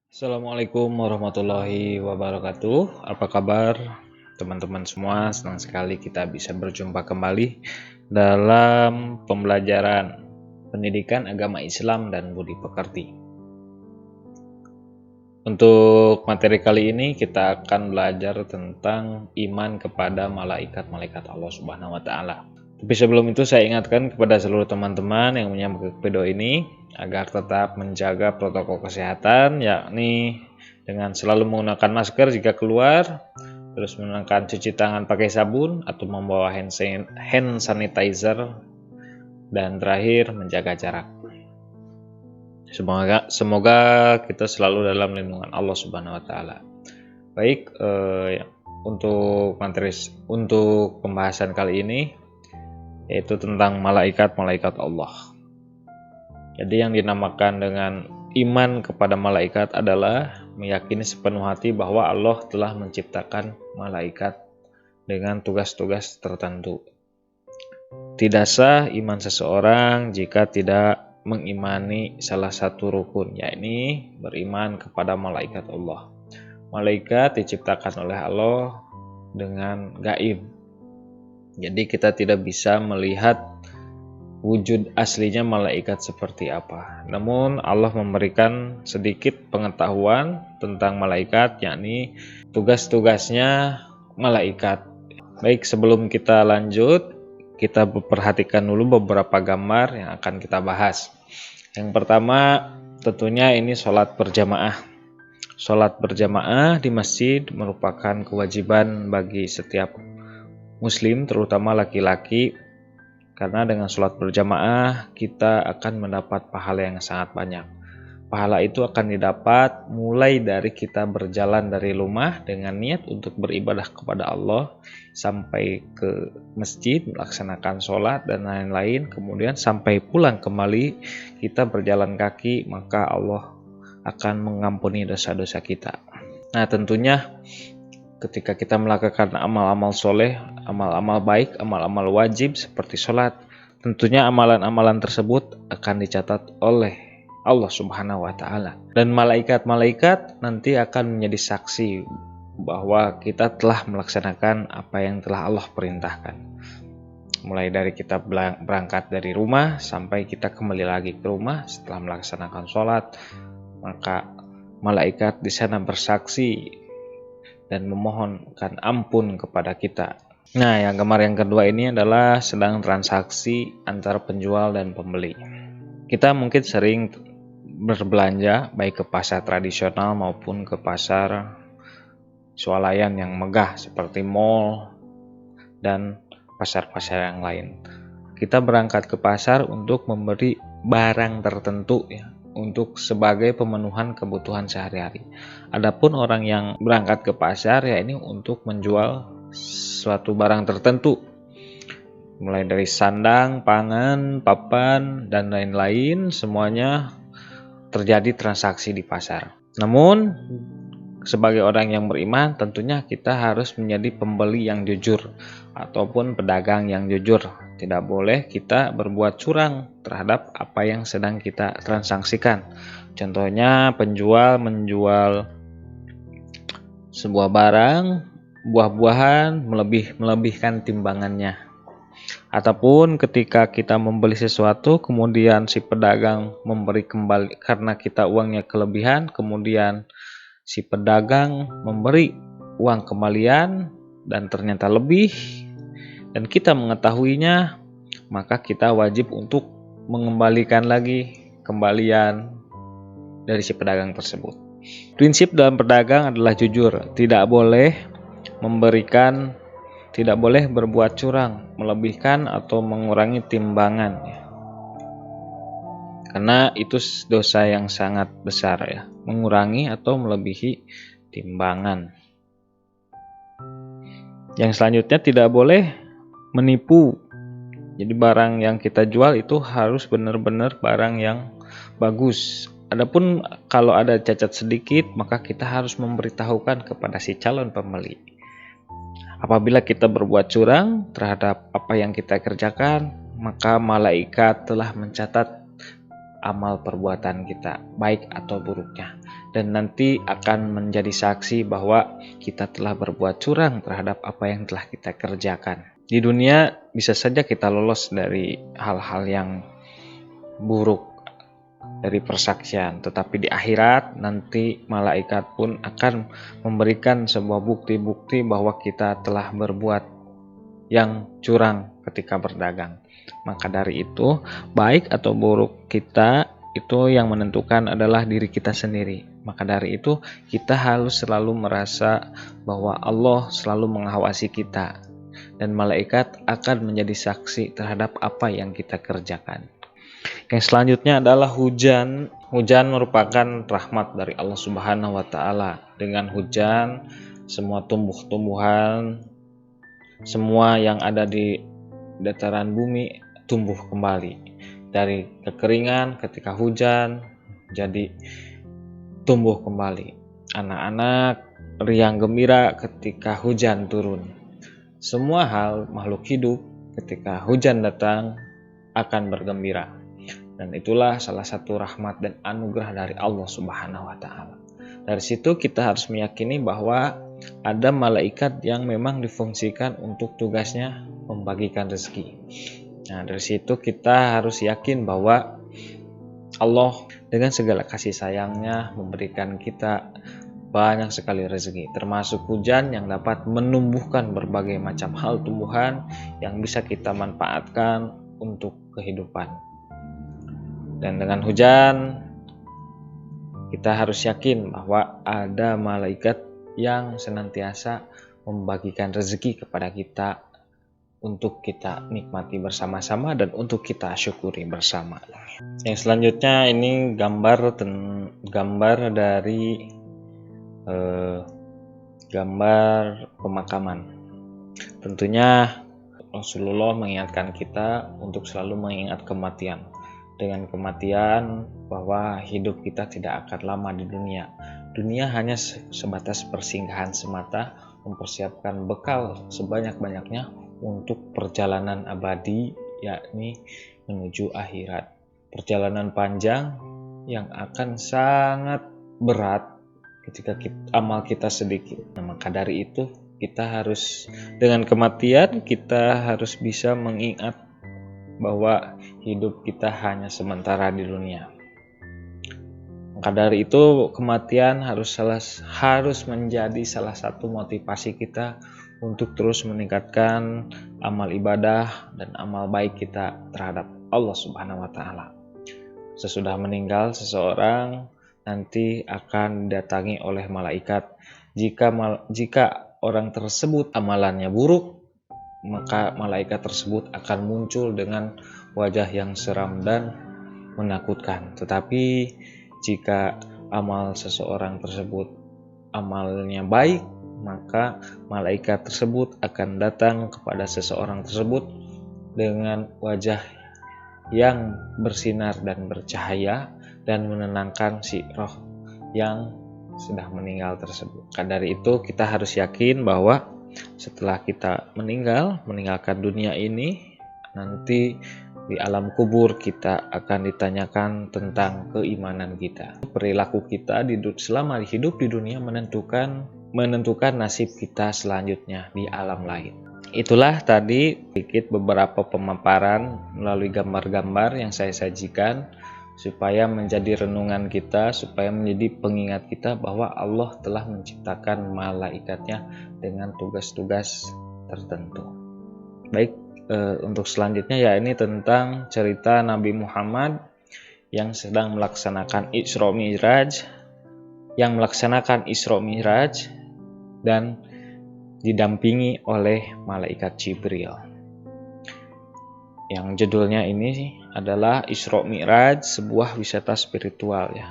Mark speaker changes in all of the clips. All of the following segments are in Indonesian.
Speaker 1: Assalamualaikum warahmatullahi wabarakatuh. Apa kabar teman-teman semua? Senang sekali kita bisa berjumpa kembali dalam pembelajaran pendidikan agama Islam dan budi pekerti. Untuk materi kali ini kita akan belajar tentang iman kepada malaikat-malaikat Allah Subhanahu wa taala. Tapi sebelum itu saya ingatkan kepada seluruh teman-teman yang menyimak video ini agar tetap menjaga protokol kesehatan, yakni dengan selalu menggunakan masker jika keluar, terus menggunakan cuci tangan pakai sabun atau membawa hand sanitizer, dan terakhir menjaga jarak. Semoga kita selalu dalam lindungan Allah Subhanahu wa taala. Baik, untuk pembahasan kali ini yaitu tentang malaikat-malaikat Allah. Jadi yang dinamakan dengan iman kepada malaikat adalah meyakini sepenuh hati bahwa Allah telah menciptakan malaikat dengan tugas-tugas tertentu. Tidak sah iman seseorang jika tidak mengimani salah satu rukun, yakni beriman kepada malaikat Allah. Malaikat diciptakan oleh Allah dengan gaib. Jadi kita tidak bisa melihat wujud aslinya malaikat seperti apa. Namun Allah memberikan sedikit pengetahuan tentang malaikat, yakni tugas-tugasnya malaikat. Baik, sebelum kita lanjut, kita perhatikan dulu beberapa gambar yang akan kita bahas. Yang pertama, tentunya ini sholat berjamaah. Sholat berjamaah di masjid merupakan kewajiban bagi setiap Muslim, terutama laki-laki, karena dengan sholat berjamaah kita akan mendapat pahala yang sangat banyak. Pahala itu akan didapat mulai dari kita berjalan dari rumah dengan niat untuk beribadah kepada Allah, sampai ke masjid melaksanakan sholat dan lain-lain, kemudian sampai pulang kembali kita berjalan kaki, maka Allah akan mengampuni dosa-dosa kita. Nah, tentunya ketika kita melakukan amal-amal soleh, amal-amal baik, amal-amal wajib seperti sholat, tentunya amalan-amalan tersebut akan dicatat oleh Allah Subhanahu wa taala. Dan malaikat-malaikat nanti akan menjadi saksi bahwa kita telah melaksanakan apa yang telah Allah perintahkan. Mulai dari kita berangkat dari rumah sampai kita kembali lagi ke rumah setelah melaksanakan sholat, maka malaikat di sana bersaksi dan memohonkan ampun kepada kita. Nah, yang gambar yang kedua ini adalah sedang transaksi antara penjual dan pembeli. Kita mungkin sering berbelanja baik ke pasar tradisional maupun ke pasar swalayan yang megah seperti mall dan pasar-pasar yang lain. Kita berangkat ke pasar untuk memberi barang tertentu, ya, untuk sebagai pemenuhan kebutuhan sehari-hari. Adapun orang yang berangkat ke pasar, ya, ini untuk menjual suatu barang tertentu, mulai dari sandang, pangan, papan, dan lain-lain, semuanya terjadi transaksi di pasar. Namun sebagai orang yang beriman, tentunya kita harus menjadi pembeli yang jujur ataupun pedagang yang jujur. Tidak boleh kita berbuat curang terhadap apa yang sedang kita transaksikan. Contohnya penjual menjual sebuah barang, buah-buahan, melebihkan timbangannya. Ataupun ketika kita membeli sesuatu, kemudian si pedagang memberi kembali karena kita uangnya kelebihan, kemudian si pedagang memberi uang kembalian dan ternyata lebih, dan kita mengetahuinya, maka kita wajib untuk mengembalikan lagi kembalian dari si pedagang tersebut. Prinsip dalam berdagang adalah jujur, tidak boleh memberikan, tidak boleh berbuat curang, melebihkan atau mengurangi timbangan, ya. Karena itu dosa yang sangat besar, ya, mengurangi atau melebihi timbangan. Yang selanjutnya, tidak boleh menipu. Jadi barang yang kita jual itu harus benar-benar barang yang bagus. Adapun kalau ada cacat sedikit, maka kita harus memberitahukan kepada si calon pembeli. Apabila kita berbuat curang terhadap apa yang kita kerjakan, maka malaikat telah mencatat amal perbuatan kita, baik atau buruknya. dan nanti akan menjadi saksi bahwa kita telah berbuat curang terhadap apa yang telah kita kerjakan. Di dunia bisa saja kita lolos dari hal-hal yang buruk, dari persaksian, tetapi di akhirat nanti malaikat pun akan memberikan sebuah bukti-bukti bahwa kita telah berbuat yang curang ketika berdagang. Maka dari itu, baik atau buruk kita itu yang menentukan adalah diri kita sendiri. Maka dari itu, kita harus selalu merasa bahwa Allah selalu mengawasi kita dan malaikat akan menjadi saksi terhadap apa yang kita kerjakan. Yang selanjutnya adalah hujan. Hujan merupakan rahmat dari Allah Subhanahu wa taala. Dengan hujan, semua tumbuh-tumbuhan, semua yang ada di dataran bumi tumbuh kembali. Dari kekeringan ketika hujan jadi tumbuh kembali. Anak-anak riang gembira ketika hujan turun. Semua hal makhluk hidup ketika hujan datang akan bergembira. Dan itulah salah satu rahmat dan anugerah dari Allah Subhanahu wa taala. Dari situ kita harus meyakini bahwa ada malaikat yang memang difungsikan untuk tugasnya membagikan rezeki. Nah, dari situ kita harus yakin bahwa Allah dengan segala kasih sayangnya memberikan kita banyak sekali rezeki, termasuk hujan yang dapat menumbuhkan berbagai macam hal tumbuhan yang bisa kita manfaatkan untuk kehidupan. Dan dengan hujan kita harus yakin bahwa ada malaikat yang senantiasa membagikan rezeki kepada kita untuk kita nikmati bersama-sama dan untuk kita syukuri bersama. Yang selanjutnya ini gambar dari gambar pemakaman. Tentunya Rasulullah mengingatkan kita untuk selalu mengingat kematian. Dengan kematian bahwa hidup kita tidak akan lama di dunia. Dunia hanya sebatas persinggahan semata, mempersiapkan bekal sebanyak-banyaknya untuk perjalanan abadi, yakni menuju akhirat. Perjalanan panjang yang akan sangat berat ketika amal kita sedikit. Nah, maka dari itu kita harus, dengan kematian kita harus bisa mengingat bahwa hidup kita hanya sementara di dunia. Maka dari itu kematian harus menjadi salah satu motivasi kita untuk terus meningkatkan amal ibadah dan amal baik kita terhadap Allah Subhanahu wa taala. Sesudah meninggal seseorang nanti akan didatangi oleh malaikat. Jika orang tersebut amalannya buruk, maka malaikat tersebut akan muncul dengan wajah yang seram dan menakutkan. Tetapi jika amal seseorang tersebut amalnya baik, maka malaikat tersebut akan datang kepada seseorang tersebut dengan wajah yang bersinar dan bercahaya dan menenangkan si roh yang sudah meninggal tersebut. Dari itu kita harus yakin bahwa setelah kita meninggalkan dunia ini, nanti di alam kubur kita akan ditanyakan tentang keimanan kita. Perilaku kita selama hidup di dunia menentukan nasib kita selanjutnya di alam lain. Itulah tadi sedikit beberapa pemaparan melalui gambar-gambar yang saya sajikan supaya menjadi renungan kita, supaya menjadi pengingat kita bahwa Allah telah menciptakan malaikatnya dengan tugas-tugas tertentu. Baik, untuk selanjutnya ya ini tentang cerita Nabi Muhammad yang sedang melaksanakan Isra Mi'raj dan didampingi oleh malaikat Jibril. Yang judulnya ini adalah Isra Mi'raj, sebuah wisata spiritual ya.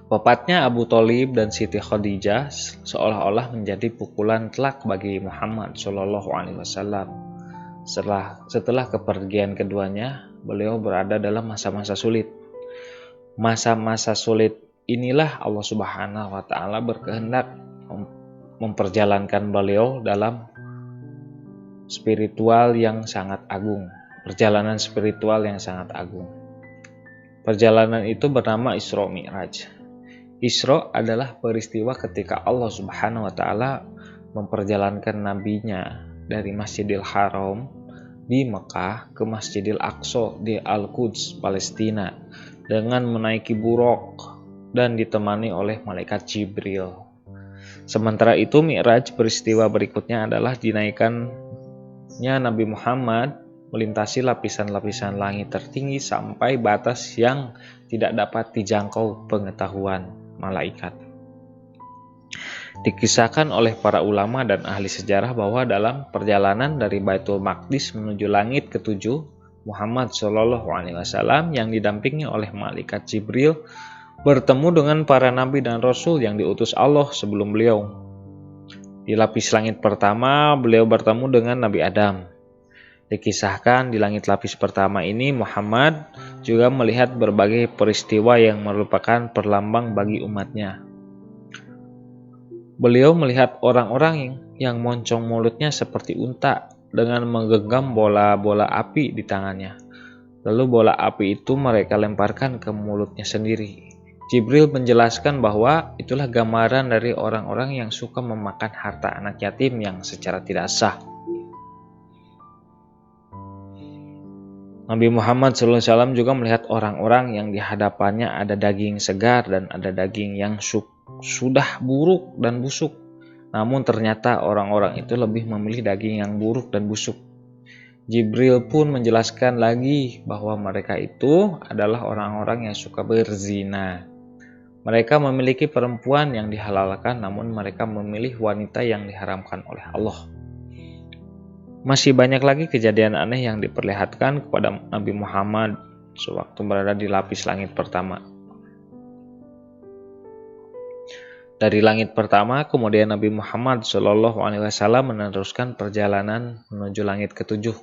Speaker 1: Wafatnya Abu Thalib dan Siti Khadijah seolah-olah menjadi pukulan telak bagi Muhammad SAW. Setelah kepergian keduanya, beliau berada dalam masa-masa sulit. Masa-masa sulit inilah Allah Subhanahu wa taala berkehendak memperjalankan beliau dalam spiritual yang sangat agung, perjalanan spiritual yang sangat agung. Perjalanan itu bernama Isra Mi'raj. Isra adalah peristiwa ketika Allah Subhanahu wa taala memperjalankan nabinya dari Masjidil Haram di Mekah ke Masjidil Aqsa di Al-Quds, Palestina dengan menaiki buraq dan ditemani oleh malaikat Jibril. Sementara itu Mi'raj, peristiwa berikutnya adalah dinaikannya Nabi Muhammad melintasi lapisan-lapisan langit tertinggi sampai batas yang tidak dapat dijangkau pengetahuan malaikat. Dikisahkan oleh para ulama dan ahli sejarah bahwa dalam perjalanan dari Baitul Maqdis menuju langit ketujuh, Muhammad SAW yang didampingi oleh malaikat Jibril bertemu dengan para nabi dan rasul yang diutus Allah sebelum beliau. Di lapis langit pertama, beliau bertemu dengan Nabi Adam. Dikisahkan di langit lapis pertama ini Muhammad juga melihat berbagai peristiwa yang merupakan perlambang bagi umatnya. Beliau melihat orang-orang yang moncong mulutnya seperti unta dengan menggenggam bola-bola api di tangannya. Lalu bola api itu mereka lemparkan ke mulutnya sendiri. Jibril menjelaskan bahwa itulah gambaran dari orang-orang yang suka memakan harta anak yatim yang secara tidak sah. Nabi Muhammad SAW juga melihat orang-orang yang di hadapannya ada daging segar dan ada daging yang sudah buruk dan busuk. Namun ternyata orang-orang itu lebih memilih daging yang buruk dan busuk. Jibril pun menjelaskan lagi bahwa mereka itu adalah orang-orang yang suka berzina. Mereka memiliki perempuan yang dihalalkan, namun mereka memilih wanita yang diharamkan oleh Allah. Masih banyak lagi kejadian aneh yang diperlihatkan kepada Nabi Muhammad sewaktu berada di lapis langit pertama. Dari langit pertama, kemudian Nabi Muhammad SAW meneruskan perjalanan menuju langit ketujuh.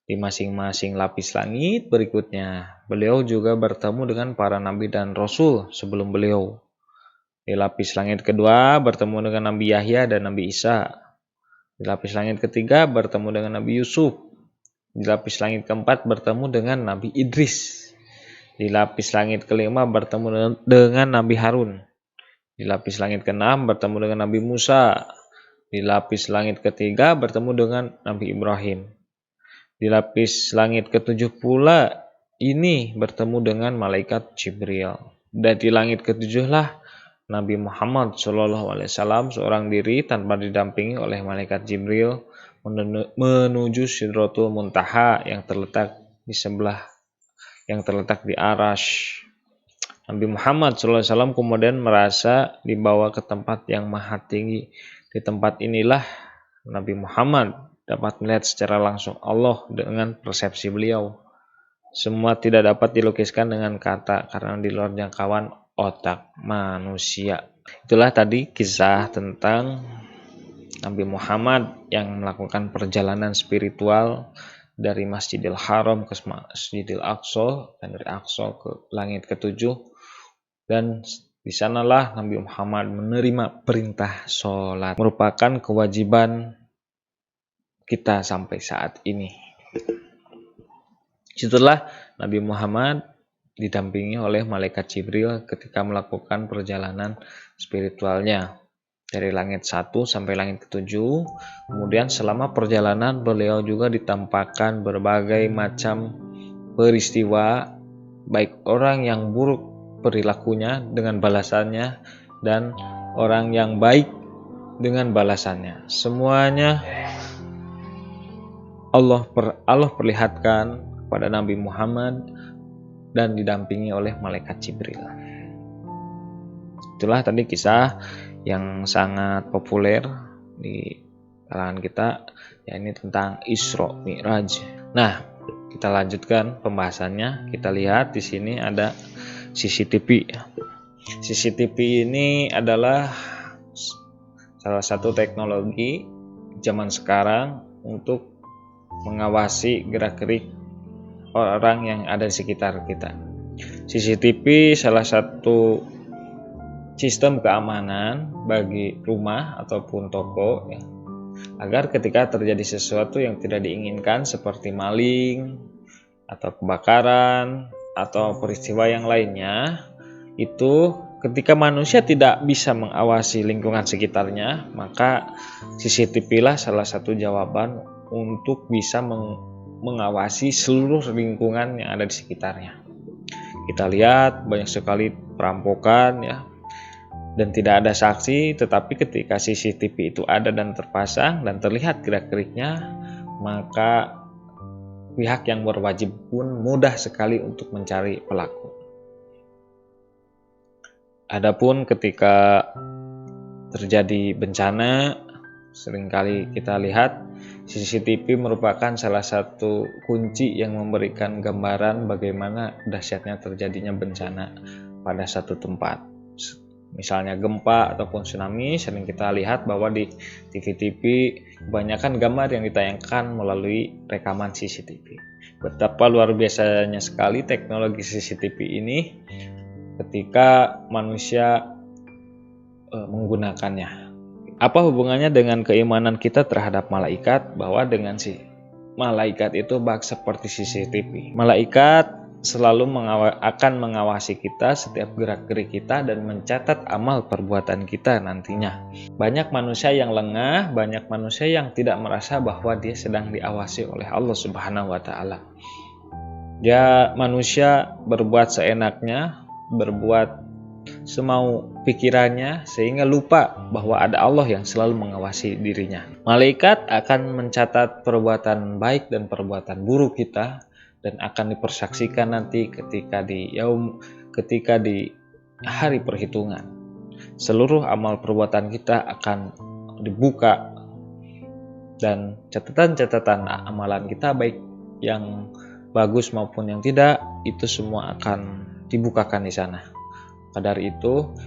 Speaker 1: Di masing-masing lapis langit berikutnya, beliau juga bertemu dengan para nabi dan rasul sebelum beliau. Di lapis langit kedua, bertemu dengan Nabi Yahya dan Nabi Isa. Di lapis langit ketiga, bertemu dengan Nabi Yusuf. Di lapis langit keempat, bertemu dengan Nabi Idris. Di lapis langit kelima, bertemu dengan Nabi Harun. Di lapis langit keenam, bertemu dengan Nabi Musa. Di lapis langit ketiga, bertemu dengan Nabi Ibrahim. Di lapis langit ketujuh pula ini bertemu dengan malaikat Jibril. Dan di langit ketujuhlah Nabi Muhammad SAW seorang diri tanpa didampingi oleh malaikat Jibril menuju Sidratul Muntaha yang terletak di Arash. Nabi Muhammad SAW kemudian merasa dibawa ke tempat yang maha tinggi. Di tempat inilah Nabi Muhammad dapat melihat secara langsung Allah dengan persepsi beliau. Semua tidak dapat dilukiskan dengan kata karena di luar jangkauan otak manusia. Itulah tadi kisah tentang Nabi Muhammad yang melakukan perjalanan spiritual dari Masjidil Haram ke Masjidil Aqsa dan dari Aqsa ke langit ketujuh, dan di sanalah Nabi Muhammad menerima perintah sholat, merupakan kewajiban kita sampai saat ini. Setelah Nabi Muhammad didampingi oleh malaikat Jibril ketika melakukan perjalanan spiritualnya dari langit 1 sampai langit ke-7. Kemudian selama perjalanan beliau juga ditampakkan berbagai macam peristiwa, baik orang yang buruk perilakunya dengan balasannya dan orang yang baik dengan balasannya. Semuanya Allah perlihatkan kepada Nabi Muhammad dan didampingi oleh malaikat Jibril. Itulah tadi kisah yang sangat populer di kalangan kita, yakni tentang Isra Mi'raj. Nah, kita lanjutkan pembahasannya. Kita lihat di sini ada CCTV. CCTV ini adalah salah satu teknologi zaman sekarang untuk mengawasi gerak-gerik orang yang ada di sekitar kita. CCTV salah satu sistem keamanan bagi rumah ataupun toko ya, agar ketika terjadi sesuatu yang tidak diinginkan seperti maling atau kebakaran atau peristiwa yang lainnya, itu ketika manusia tidak bisa mengawasi lingkungan sekitarnya, maka CCTV lah salah satu jawaban untuk bisa mengawasi seluruh lingkungan yang ada di sekitarnya. Kita lihat banyak sekali perampokan ya, dan tidak ada saksi, tetapi ketika CCTV itu ada dan terpasang dan terlihat gerak-geriknya, maka pihak yang berwajib pun mudah sekali untuk mencari pelaku. Adapun ketika terjadi bencana, seringkali kita lihat CCTV merupakan salah satu kunci yang memberikan gambaran bagaimana dahsyatnya terjadinya bencana pada satu tempat. Misalnya gempa ataupun tsunami, sering kita lihat bahwa di TV-TV kebanyakan gambar yang ditayangkan melalui rekaman CCTV. Betapa luar biasanya sekali teknologi CCTV ini ketika manusia menggunakannya. Apa hubungannya dengan keimanan kita terhadap malaikat? Bahwa dengan si malaikat itu bak seperti CCTV. Malaikat selalu akan mengawasi kita setiap gerak-gerik kita dan mencatat amal perbuatan kita nantinya. Banyak manusia yang lengah, banyak manusia yang tidak merasa bahwa dia sedang diawasi oleh Allah Subhanahu wa taala. Ya, manusia berbuat seenaknya, berbuat semau pikirannya sehingga lupa bahwa ada Allah yang selalu mengawasi dirinya. Malaikat akan mencatat perbuatan baik dan perbuatan buruk kita dan akan dipersaksikan nanti ketika di hari perhitungan. Seluruh amal perbuatan kita akan dibuka dan catatan-catatan amalan kita baik yang bagus maupun yang tidak, itu semua akan dibukakan di sana. Dari itu,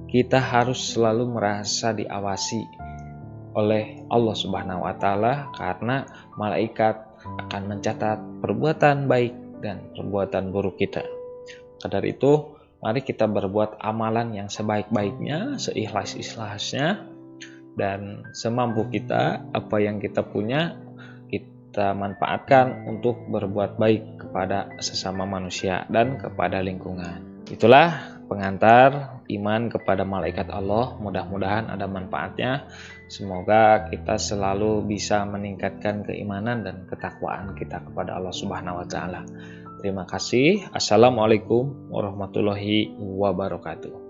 Speaker 1: kita harus selalu merasa diawasi oleh Allah Subhanahu wa taala karena malaikat akan mencatat perbuatan baik dan perbuatan buruk kita. Dari itu, mari kita berbuat amalan yang sebaik-baiknya, seikhlas-ikhlasnya, dan semampu kita. Apa yang kita punya, kita manfaatkan untuk berbuat baik kepada sesama manusia dan kepada lingkungan. Itulah pengantar iman kepada malaikat Allah. Mudah-mudahan ada manfaatnya. Semoga kita selalu bisa meningkatkan keimanan dan ketakwaan kita kepada Allah Subhanahu wa taala. Terima kasih. Assalamualaikum warahmatullahi wabarakatuh.